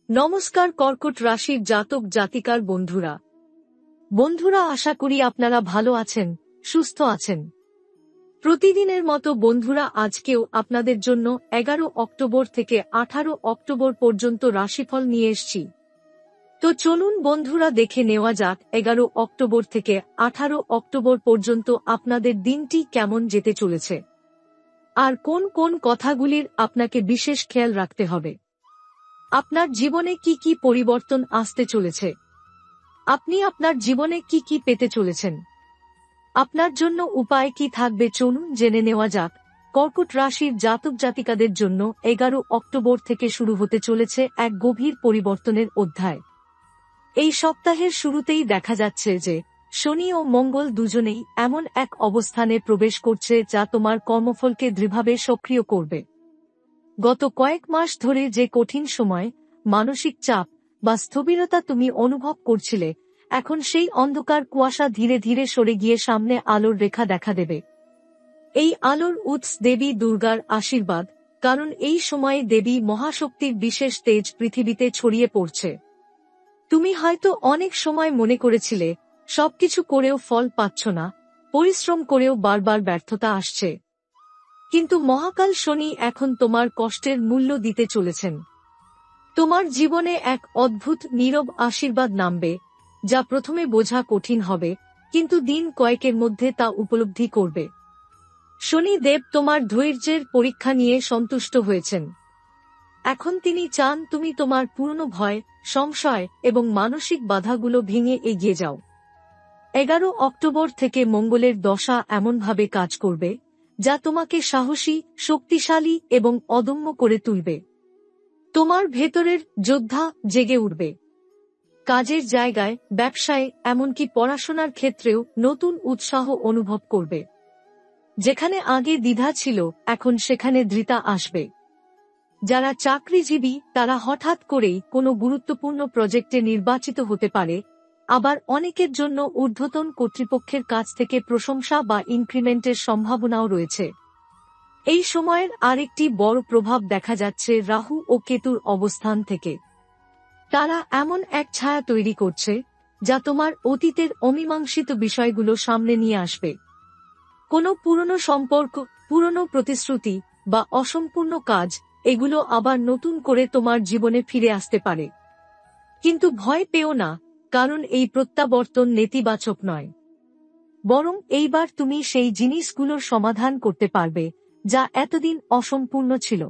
নমস্কার কর্কট রাশির জাতক জাতিকার বন্ধুরা আশা করি আপনারা ভালো আছেন, সুস্থ আছেন। প্রতিদিনের মতো বন্ধুরা আজকেও আপনাদের জন্য 11 অক্টোবর থেকে 18 অক্টোবর পর্যন্ত রাশিফল নিয়ে এসেছি। তো চলুন বন্ধুরা দেখে নেওয়া যাক 11 অক্টোবর থেকে 18 অক্টোবর পর্যন্ত আপনাদের দিনটি কেমন যেতে চলেছে, আর কোন কোন কথাগুলির আপনাকে বিশেষ খেয়াল রাখতে হবে। আপনার জীবনে কি কি পরিবর্তন আসতে চলেছে, আপনি আপনার জীবনে কি কি পেতে চলেছেন, আপনার জন্য উপায় কি থাকবে, চলুন জেনে নেওয়া যাক। কর্কট রাশির জাতক জাতিকাদের জন্য 11 অক্টোবর থেকে শুরু হতে চলেছে এক গভীর পরিবর্তনের অধ্যায়। এই সপ্তাহের শুরুতেই দেখা যাচ্ছে যে শনি ও মঙ্গল দুজনেই এমন এক অবস্থানে প্রবেশ করছে যা তোমার কর্মফলকে দৃঢ়ভাবে সক্রিয় করবে। গত কয়েক মাস ধরে যে কঠিন সময়, মানসিক চাপ বা স্থবিরতা তুমি অনুভব করছিলে, এখন সেই অন্ধকার কুয়াশা ধীরে ধীরে সরে গিয়ে সামনে আলোর রেখা দেখা দেবে। এই আলোর উৎস দেবী দুর্গার আশীর্বাদ, কারণ এই সময়ে দেবী মহাশক্তির বিশেষ তেজ পৃথিবীতে ছড়িয়ে পড়ছে। তুমি হয়তো অনেক সময় মনে করেছিলে সবকিছু করেও ফল পাচ্ছ না, পরিশ্রম করেও বারবার ব্যর্থতা আসছে, কিন্তু মহাকাল শনি এখন তোমার কষ্টের মূল্য দিতে চলেছেন। তোমার জীবনে এক অদ্ভুত নীরব আশীর্বাদ নামবে, যা প্রথমে বোঝা কঠিন হবে, কিন্তু দিন কয়েকের মধ্যে তা উপলব্ধি করবে। শনি দেব তোমার ধৈর্যের পরীক্ষা নিয়ে সন্তুষ্ট হয়েছেন। এখন তিনি চান তুমি তোমার পুরনো ভয়, সংশয় এবং মানসিক বাধাগুলো ভেঙে এগিয়ে যাও। 11 অক্টোবর থেকে মঙ্গলের দশা এমনভাবে কাজ করবে যা তোমাকে সাহসী, শক্তিশালী এবং অদম্য করে তুলবে। তোমার ভেতরের যোদ্ধা জেগে উঠবে। কাজের জায়গায়, ব্যবসায়, এমনকি পড়াশোনার ক্ষেত্রেও নতুন উৎসাহ অনুভব করবে। যেখানে আগে দ্বিধা ছিল, এখন সেখানে দৃঢ়তা আসবে। যারা চাকরিজীবী তারা হঠাৎ করেই কোনো গুরুত্বপূর্ণ প্রজেক্টে নির্বাচিত হতে পারে, আবার অনেকের জন্য ঊর্ধ্বতন কর্তৃপক্ষের কাছ থেকে প্রশংসা বা ইনক্রিমেন্টের সম্ভাবনাও রয়েছে। এই সময়ের আরেকটি বড় প্রভাব দেখা যাচ্ছে রাহু ও কেতুর অবস্থান থেকে। তারা এমন এক ছায়া তৈরি করছে যা তোমার অতীতের অমীমাংসিত বিষয়গুলো সামনে নিয়ে আসবে। কোনো পুরনো সম্পর্ক, পুরনো প্রতিশ্রুতি বা অসম্পূর্ণ কাজ, এগুলো আবার নতুন করে তোমার জীবনে ফিরে আসতে পারে। কিন্তু ভয় পেও না, কারণ এই প্রত্যাবর্তন নেতিবাচক নয়, বরং এইবার তুমি সেই জিনিসগুলোর সমাধান করতে পারবে যা এতদিন অসম্পূর্ণ ছিল।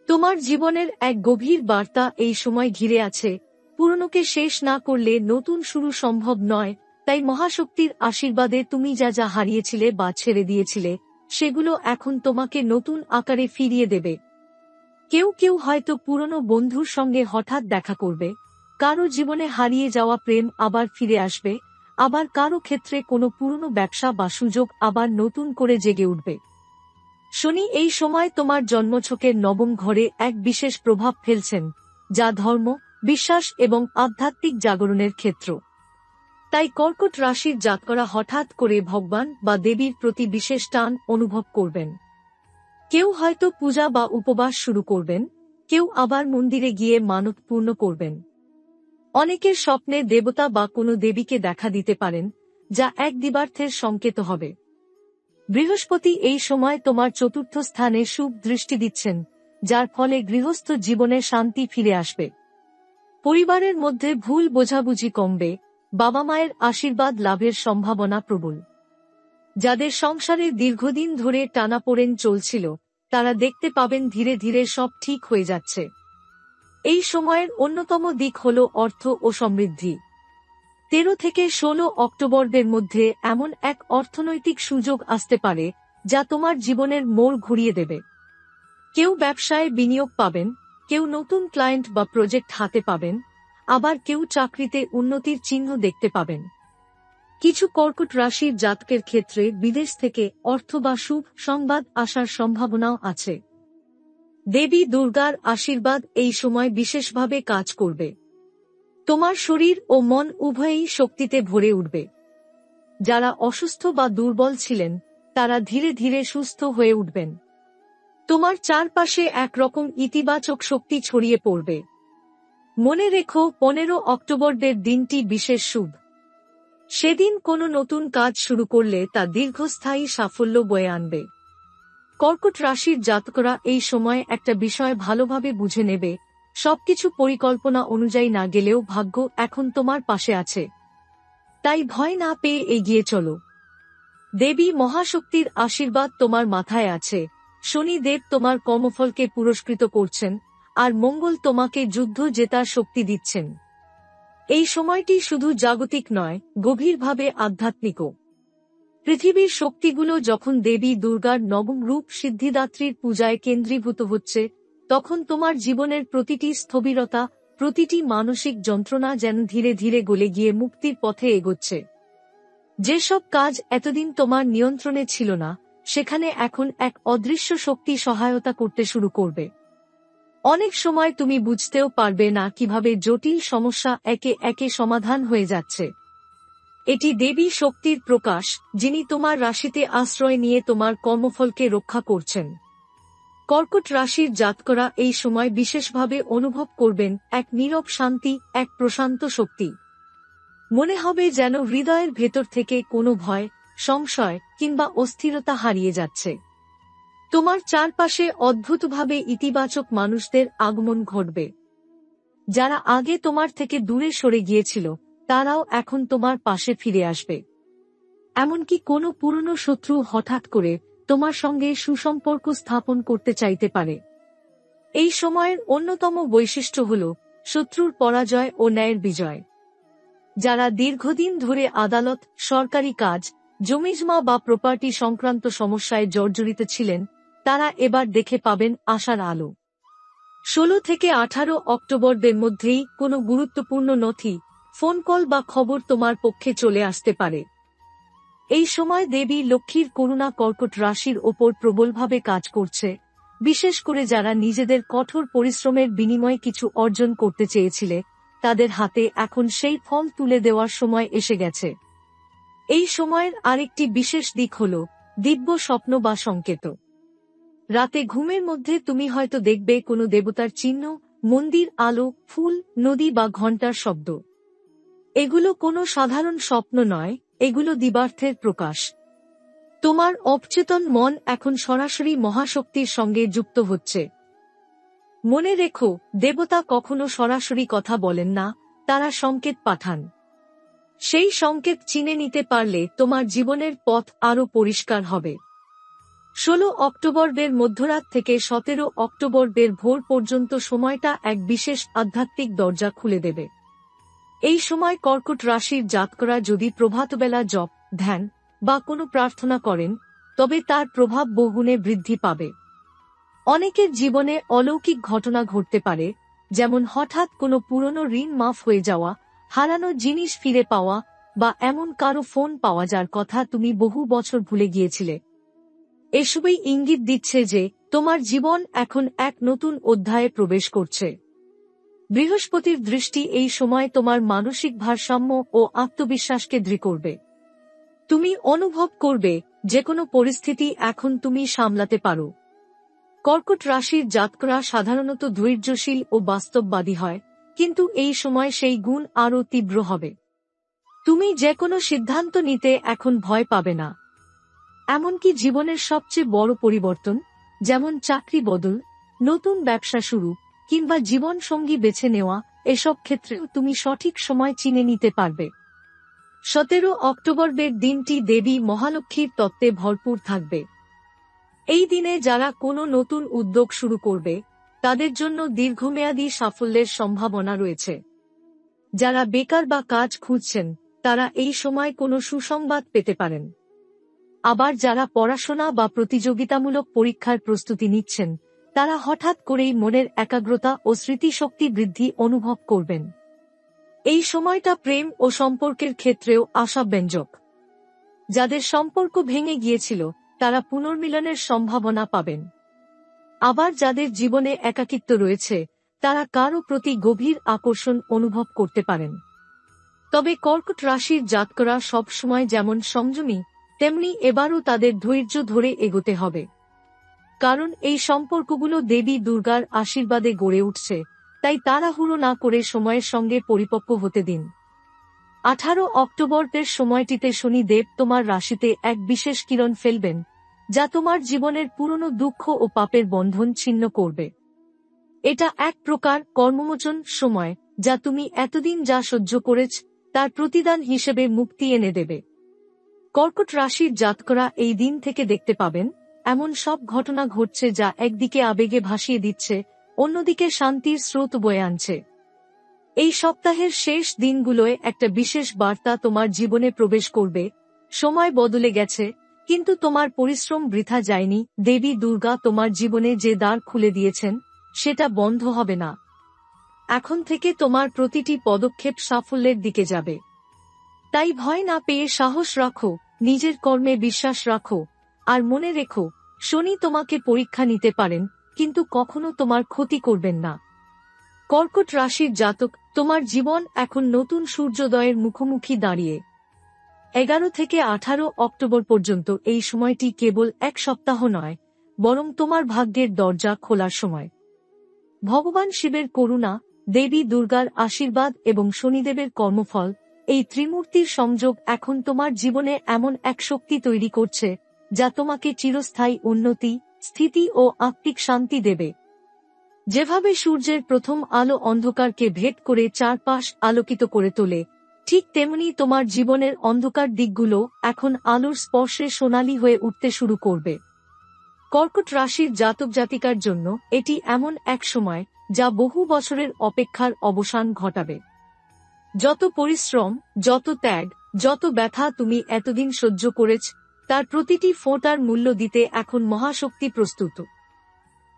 তোমার জীবনের এক গভীর বার্তা এই সময় ঘিরে আছে। পুরনোকে শেষ না করলে নতুন শুরু সম্ভব নয়, তাই মহাশক্তির আশীর্বাদে তুমি যা যা হারিয়েছিলে বা ছেড়ে দিয়েছিলে, সেগুলো এখন তোমাকে নতুন আকারে ফিরিয়ে দেবে। কেউ কেউ হয়তো পুরনো বন্ধুর সঙ্গে হঠাৎ দেখা করবে, কারো জীবনে হারিয়ে যাওয়া প্রেম আবার ফিরে আসবে, আবার কারো ক্ষেত্রে কোনো পুরনো ব্যবসা বা সুযোগ আবার নতুন করে জেগে উঠবে। শনি এই সময় তোমার জন্মছকের নবম ঘরে এক বিশেষ প্রভাব ফেলছেন, যা ধর্ম, বিশ্বাস এবং আধ্যাত্মিক জাগরণের ক্ষেত্র। তাই কর্কট রাশির জাতকরা হঠাৎ করে ভগবান বা দেবীর প্রতি বিশেষ টান অনুভব করবেন। কেউ হয়তো পূজা বা উপবাস শুরু করবেন, কেউ আবার মন্দিরে গিয়ে মানত পূর্ণ করবেন। অনেকের স্বপ্নে দেবতা বা কোনো দেবীকে দেখা দিতে পারেন, যা এক দিবার্থের সংকেত হবে। বৃহস্পতি এই সময় তোমার চতুর্থ স্থানে শুভ দৃষ্টি দিচ্ছেন, যার ফলে গৃহস্থ জীবনে শান্তি ফিরে আসবে। পরিবারের মধ্যে ভুল বোঝাবুঝি কমবে, বাবা মায়ের আশীর্বাদ লাভের সম্ভাবনা প্রবল। যাদের সংসারে দীর্ঘদিন ধরে টানাপোড়েন চলছিল, তারা দেখতে পাবেন ধীরে ধীরে সব ঠিক হয়ে যাচ্ছে। এই সময়ের অন্যতম দিক হল অর্থ ও সমৃদ্ধি। 13 থেকে 16 অক্টোবরদের মধ্যে এমন এক অর্থনৈতিক সুযোগ আসতে পারে যা তোমার জীবনের মোড় ঘুরিয়ে দেবে। কেউ ব্যবসায় বিনিয়োগ পাবেন, কেউ নতুন ক্লায়েন্ট বা প্রজেক্ট হাতে পাবেন, আবার কেউ চাকরিতে উন্নতির চিহ্ন দেখতে পাবেন। কিছু কর্কট রাশির জাতকের ক্ষেত্রে বিদেশ থেকে অর্থ বা শুভ সংবাদ আসার সম্ভাবনাও আছে। দেবী দুর্গার আশীর্বাদ এই সময় বিশেষভাবে কাজ করবে। তোমার শরীর ও মন উভয়ই শক্তিতে ভরে উঠবে। যারা অসুস্থ বা দুর্বল ছিলেন, তারা ধীরে ধীরে সুস্থ হয়ে উঠবেন। তোমার চারপাশে একরকম ইতিবাচক শক্তি ছড়িয়ে পড়বে। মনে রেখো 15 অক্টোবরের দিনটি বিশেষ শুভ। সেদিন কোনো নতুন কাজ শুরু করলে তা দীর্ঘস্থায়ী সাফল্য বয়ে আনবে। কর্কট রাশির জাতকরা এই সময় একটা বিষয় ভালোভাবে বুঝে নেবে, সবকিছু পরিকল্পনা অনুযায়ী না গেলেও ভাগ্য এখন তোমার পাশে আছে। তাই ভয় না পেয়ে এগিয়ে চলো। দেবী মহাশক্তির আশীর্বাদ তোমার মাথায় আছে, শনি দেব তোমার কর্মফলকে পুরস্কৃত করছেন, আর মঙ্গল তোমাকে যুদ্ধ জেতার শক্তি দিচ্ছেন। এই সময়টি শুধু জাগতিক নয়, গভীরভাবে আধ্যাত্মিকও। পৃথিবীর শক্তিগুলো যখন দেবী দুর্গার নবম রূপ সিদ্ধিদাত্রীর পূজায় কেন্দ্রীভূত হচ্ছে, তখন তোমার জীবনের প্রতিটি স্থবিরতা, প্রতিটি মানসিক যন্ত্রণা যেন ধীরে ধীরে গলে গিয়ে মুক্তির পথে এগোচ্ছে। যেসব কাজ এতদিন তোমার নিয়ন্ত্রণে ছিল না, সেখানে এখন এক অদৃশ্য শক্তি সহায়তা করতে শুরু করবে। অনেক সময় তুমি বুঝতেও পারবে না কিভাবে জটিল সমস্যা একে একে সমাধান হয়ে যাচ্ছে। এটি দেবী শক্তির প্রকাশ, যিনি তোমার রাশিতে আশ্রয় নিয়ে তোমার কর্মফলকে রক্ষা করছেন। কর্কট রাশির জাতকরা এই সময় বিশেষভাবে অনুভব করবেন এক নীরব শান্তি, এক প্রশান্ত শক্তি। মনে হবে যেন হৃদয়ের ভেতর থেকে কোনো ভয়, সংশয় কিংবা অস্থিরতা হারিয়ে যাচ্ছে। তোমার চারপাশে অদ্ভুতভাবে ইতিবাচক মানুষদের আগমন ঘটবে। যারা আগে তোমার থেকে দূরে সরে গিয়েছিল, তারাও এখন তোমার পাশে ফিরে আসবে। এমনকি কোনো পুরনো শত্রু হঠাৎ করে তোমার সঙ্গে সুসম্পর্ক স্থাপন করতে চাইতে পারে। এই সময়ের অন্যতম বৈশিষ্ট্য হল শত্রুর পরাজয় ও ন্যায়ের বিজয়। যারা দীর্ঘদিন ধরে আদালত, সরকারি কাজ, জমিজমা বা প্রপার্টি সংক্রান্ত সমস্যায় জর্জরিত ছিলেন, তারা এবার দেখে পাবেন আশার আলো। 16 থেকে 18 অক্টোবরের মধ্যেই কোনো গুরুত্বপূর্ণ নথি, ফোন কল বা খবর তোমার পক্ষে চলে আসতে পারে। এই সময় দেবী লক্ষ্মীর করুণা কর্কট রাশির ওপর প্রবলভাবে কাজ করছে, বিশেষ করে যারা নিজেদের কঠোর পরিশ্রমের বিনিময়ে কিছু অর্জন করতে চেয়েছিলে, তাদের হাতে এখন সেই ফল তুলে দেওয়ার সময় এসে গেছে। এই সময়ের আরেকটি বিশেষ দিক হল দিব্য স্বপ্ন বা সংকেত। রাতে ঘুমের মধ্যে তুমি হয়তো দেখবে কোনো দেবতার চিহ্ন, মন্দির, আলো, ফুল, নদী বা ঘণ্টার শব্দ। এগুলো কোনো সাধারণ স্বপ্ন নয়, এগুলো দিবার্থের প্রকাশ। তোমার অবচেতন মন এখন সরাসরি মহাশক্তির সঙ্গে যুক্ত হচ্ছে। মনে রেখো, দেবতা কখনো সরাসরি কথা বলেন না, তারা সংকেত পাঠান। সেই সংকেত চিনে নিতে পারলে তোমার জীবনের পথ আরও পরিষ্কার হবে। 16 অক্টোবরের মধ্যরাত থেকে 17 অক্টোবরের ভোর পর্যন্ত সময়টা এক বিশেষ আধ্যাত্মিক দরজা খুলে দেবে। এই সময় কর্কট রাশির জাতকরা যদি প্রভাতবেলা জপ, ধ্যান বা কোনো প্রার্থনা করেন, তবে তার প্রভাব বহুগুণে বৃদ্ধি পাবে। অনেকের জীবনে অলৌকিক ঘটনা ঘটতে পারে, যেমন হঠাৎ কোনো পুরনো ঋণ মাফ হয়ে যাওয়া, হারানো জিনিস ফিরে পাওয়া বা এমন কারো ফোন পাওয়া যার কথা তুমি বহু বছর ভুলে গিয়েছিলে। এসবই ইঙ্গিত দিচ্ছে যে তোমার জীবন এখন এক নতুন অধ্যায়ে প্রবেশ করছে। বৃহস্পতির দৃষ্টি এই সময় তোমার মানসিক ভারসাম্য ও আত্মবিশ্বাসকে দৃঢ় করবে। তুমি অনুভব করবে যে কোনো পরিস্থিতি এখন তুমি সামলাতে পারো। কর্কট রাশির জাতকরা সাধারণত ধৈর্যশীল ও বাস্তববাদী হয়, কিন্তু এই সময় সেই গুণ আরও তীব্র হবে। তুমি যে কোনো সিদ্ধান্ত নিতে এখন ভয় পাবে না। এমনকি জীবনের সবচেয়ে বড় পরিবর্তন, যেমন চাকরি বদল, নতুন ব্যবসা শুরু কিংবা জীবনসঙ্গী বেছে নেওয়া, এসব ক্ষেত্রেও তুমি সঠিক সময় চিনে নিতে পারবে। 17 অক্টোবরের দিনটি দেবী মহালক্ষ্মীর তত্ত্বে ভরপুর থাকবে। এই দিনে যারা কোনো নতুন উদ্যোগ শুরু করবে, তাদের জন্য দীর্ঘমেয়াদী সাফল্যের সম্ভাবনা রয়েছে। যারা বেকার বা কাজ খুঁজছেন, তারা এই সময় কোনো সুসংবাদ পেতে পারেন। আবার যারা পড়াশোনা বা প্রতিযোগিতামূলক পরীক্ষার প্রস্তুতি নিচ্ছেন, তারা হঠাৎ করেই মনের একাগ্রতা ও স্মৃতিশক্তি বৃদ্ধি অনুভব করবেন। এই সময়টা প্রেম ও সম্পর্কের ক্ষেত্রেও আশাব্যঞ্জক। যাদের সম্পর্ক ভেঙে গিয়েছিল, তারা পুনর্মিলনের সম্ভাবনা পাবেন। আবার যাদের জীবনে একাকিত্ব রয়েছে, তারা কারও প্রতি গভীর আকর্ষণ অনুভব করতে পারেন। তবে কর্কট রাশির জাতকরা সবসময় যেমন সংযমী, তেমনি এবারও তাদের ধৈর্য ধরে এগোতে হবে। কারণ এই সম্পর্কগুলো দেবী দুর্গার আশীর্বাদে গড়ে উঠছে, তাই তাড়াহুড়ো না করে সময়ের সঙ্গে পরিপক্ব হতে দিন। 18 অক্টোবরের সময়টিতে শনিদেব তোমার রাশিতে এক বিশেষ কিরণ ফেলবেন, যা তোমার জীবনের পুরনো দুঃখ ও পাপের বন্ধন ছিন্ন করবে। এটা এক প্রকার কর্মমোচন সময়, যা তুমি এতদিন যা সহ্য করেছ তার প্রতিদান হিসেবে মুক্তি এনে দেবে। কর্কট রাশির জাতকরা এই দিন থেকে দেখতে পাবেন এমন সব ঘটনা ঘটছে যা একদিকে আবেগে ভাসিয়ে দিচ্ছে, অন্যদিকে শান্তির স্রোত বয়ে আনছে। এই সপ্তাহের শেষ দিনগুলোয় একটা বিশেষ বার্তা তোমার জীবনে প্রবেশ করবে। সময় বদলে গেছে, কিন্তু তোমার পরিশ্রম বৃথা যায়নি। দেবী দুর্গা তোমার জীবনে যে দ্বার খুলে দিয়েছেন সেটা বন্ধ হবে না। এখন থেকে তোমার প্রতিটি পদক্ষেপ সাফল্যের দিকে যাবে। তাই ভয় না পেয়ে সাহস রাখো, নিজের কর্মে বিশ্বাস রাখো, আর মনে রেখো, শনি তোমাকে পরীক্ষা নিতে পারেন, কিন্তু কখনো তোমার ক্ষতি করবেন না। কর্কট রাশির জাতক, তোমার জীবন এখন নতুন সূর্যোদয়ের মুখোমুখি দাঁড়িয়ে। 11 থেকে 18 অক্টোবর পর্যন্ত এই সময়টি কেবল এক সপ্তাহ নয়, বরং তোমার ভাগ্যের দরজা খোলার সময়। ভগবান শিবের করুণা, দেবী দুর্গার আশীর্বাদ এবং শনিদেবের কর্মফল, এই ত্রিমূর্তির সংযোগ এখন তোমার জীবনে এমন এক শক্তি তৈরি করছে যা তোমাকে চিরস্থায়ী উন্নতি, স্থিতি ও আত্মিক শান্তি দেবে। যেভাবে সূর্যের প্রথম আলো অন্ধকারকে ভেদ করে চারপাশ আলোকিত করে তোলে, ঠিক তেমনি তোমার জীবনের অন্ধকার দিকগুলো এখন আলোর স্পর্শে সোনালী হয়ে উঠতে শুরু করবে। কর্কট রাশির জাতক জাতিকার জন্য এটি এমন এক সময় যা বহু বছরের অপেক্ষার অবসান ঘটাবে। যত পরিশ্রম, যত ত্যাগ, যত ব্যথা তুমি এতদিন সহ্য করেছ, তার প্রতিটি ফোঁটার মূল্য দিতে এখন মহাশক্তি প্রস্তুত।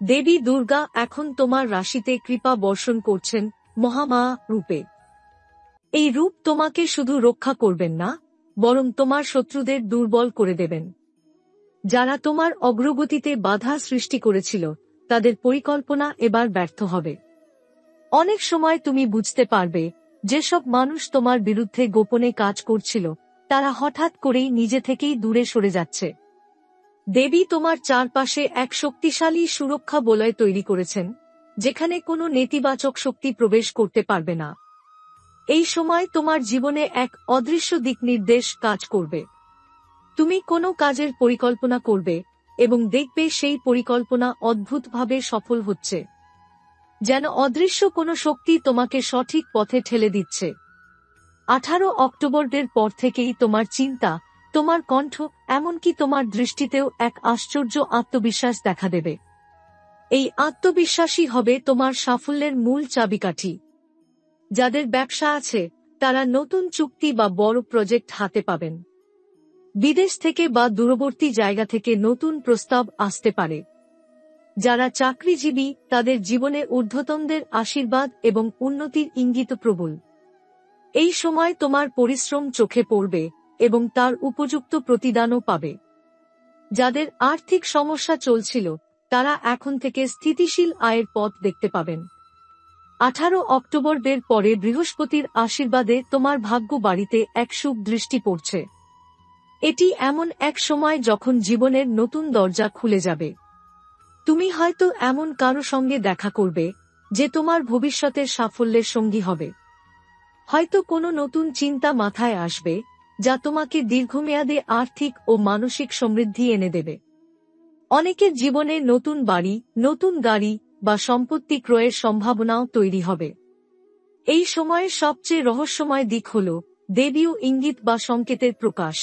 দেবী দুর্গা এখন তোমার রাশিতে কৃপা বর্ষণ করছেন মহামা রূপে। এই রূপ তোমাকে শুধু রক্ষা করবেন না, বরং তোমার শত্রুদের দুর্বল করে দেবেন। যারা তোমার অগ্রগতিতে বাধা সৃষ্টি করেছিল, তাদের পরিকল্পনা এবার ব্যর্থ হবে। অনেক সময় তুমি বুঝতে পারবে যেসব মানুষ তোমার বিরুদ্ধে গোপনে কাজ করছিল, তারা হঠাৎ করেই নিজে থেকেই দূরে সরে যাচ্ছে। দেবী তোমার চারপাশে এক শক্তিশালী সুরক্ষা বলয় তৈরি করেছেন, যেখানে কোনো নেতিবাচক শক্তি প্রবেশ করতে পারবে না। এই সময় তোমার জীবনে এক অদৃশ্য দিকনির্দেশ কাজ করবে। তুমি কোনো কাজের পরিকল্পনা করবে এবং দেখবে সেই পরিকল্পনা অদ্ভুতভাবে সফল হচ্ছে, যেন অদৃশ্য কোনো শক্তি তোমাকে সঠিক পথে ঠেলে দিচ্ছে। 18 অক্টোবরের পর থেকেই তোমার চিন্তা, তোমার কণ্ঠ, এমনকি তোমার দৃষ্টিতেও এক আশ্চর্য আত্মবিশ্বাস দেখা দেবে। এই আত্মবিশ্বাসই হবে তোমার সাফল্যের মূল চাবিকাঠি। যাদের ব্যবসা আছে, তারা নতুন চুক্তি বা বড় প্রজেক্ট হাতে পাবেন। বিদেশ থেকে বা দূরবর্তী জায়গা থেকে নতুন প্রস্তাব আসতে পারে। যারা চাকরিজীবী, তাদের জীবনে ঊর্ধ্বতনদের আশীর্বাদ এবং উন্নতির ইঙ্গিত প্রবল। এই সময় তোমার পরিশ্রম চোখে পড়বে এবং তার উপযুক্ত প্রতিদানও পাবে। যাদের আর্থিক সমস্যা চলছিল, তারা এখন থেকে স্থিতিশীল আয়ের পথ দেখতে পাবেন। 18 অক্টোবরের পরে বৃহস্পতির আশীর্বাদে তোমার ভাগ্য বাড়িতে এক শুভ দৃষ্টি পড়ছে। এটি এমন এক সময় যখন জীবনের নতুন দরজা খুলে যাবে। তুমি হয়তো এমন কারো সঙ্গে দেখা করবে যে তোমার ভবিষ্যতের সাফল্যের সঙ্গী হবে। হয়তো কোনো নতুন চিন্তা মাথায় আসবে যা তোমাকে দীর্ঘমেয়াদে আর্থিক ও মানসিক সমৃদ্ধি এনে দেবে। অনেকের জীবনে নতুন বাড়ি, নতুন গাড়ি বা সম্পত্তি ক্রয়ের সম্ভাবনাও তৈরি হবে। এই সময়ের সবচেয়ে রহস্যময় দিক হল দেবীয় ইঙ্গিত বা সংকেতের প্রকাশ।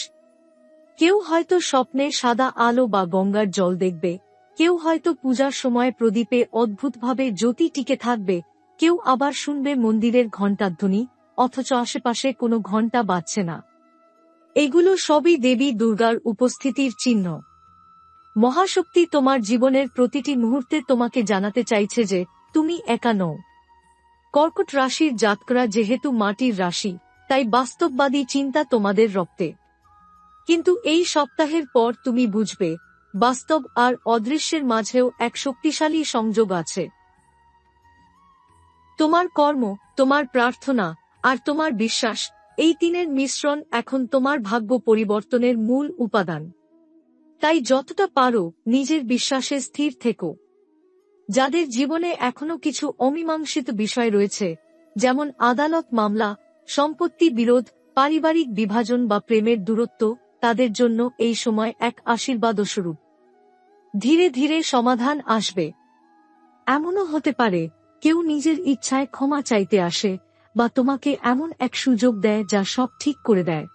কেউ হয়তো স্বপ্নে সাদা আলো বা গঙ্গার জল দেখবে, কেউ হয়তো পূজার সময় প্রদীপে অদ্ভুতভাবে জ্যোতি টিকে থাকবে, কেউ আবার শুনবে মন্দিরের ঘণ্টাধ্বনি, অথচ আশেপাশে কোনো ঘণ্টা বাজছে না। এগুলো সবই দেবী দুর্গার উপস্থিতির চিহ্ন। মহাশক্তি তোমার জীবনের প্রতিটি মুহূর্তে তোমাকে জানাতে চাইছে যে তুমি একা নও। কর্কট রাশির জাতকরা যেহেতু মাটির রাশি, তাই বাস্তববাদী চিন্তা তোমাদের রক্তে। কিন্তু এই সপ্তাহের পর তুমি বুঝবে, বাস্তব আর অদৃশ্যের মাঝেও এক শক্তিশালী সংযোগ আছে। তোমার কর্ম, তোমার প্রার্থনা আর তোমার বিশ্বাস, এই তিনের মিশ্রণ এখন তোমার ভাগ্য পরিবর্তনের মূল উপাদান। তাই যতটা পারো নিজের বিশ্বাসে স্থির থেকো। যাদের জীবনে এখনো কিছু অমীমাংসিত বিষয় রয়েছে, যেমন আদালত মামলা, সম্পত্তি বিরোধ, পারিবারিক বিভাজন বা প্রেমের দূরত্ব, তাদের জন্য এই সময় এক আশীর্বাদস্বরূপ। ধীরে ধীরে সমাধান আসবে। এমনও হতে পারে কেউ নিজের ইচ্ছায় ক্ষমা চাইতে আসে, বা তোমাকে এমন এক সুযোগ দেয় যা সব ঠিক করে দেয়।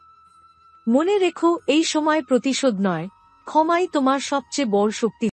মনে রেখো, এই সময় প্রতিশোধ নয়, ক্ষমাই তোমার সবচেয়ে বড় শক্তি।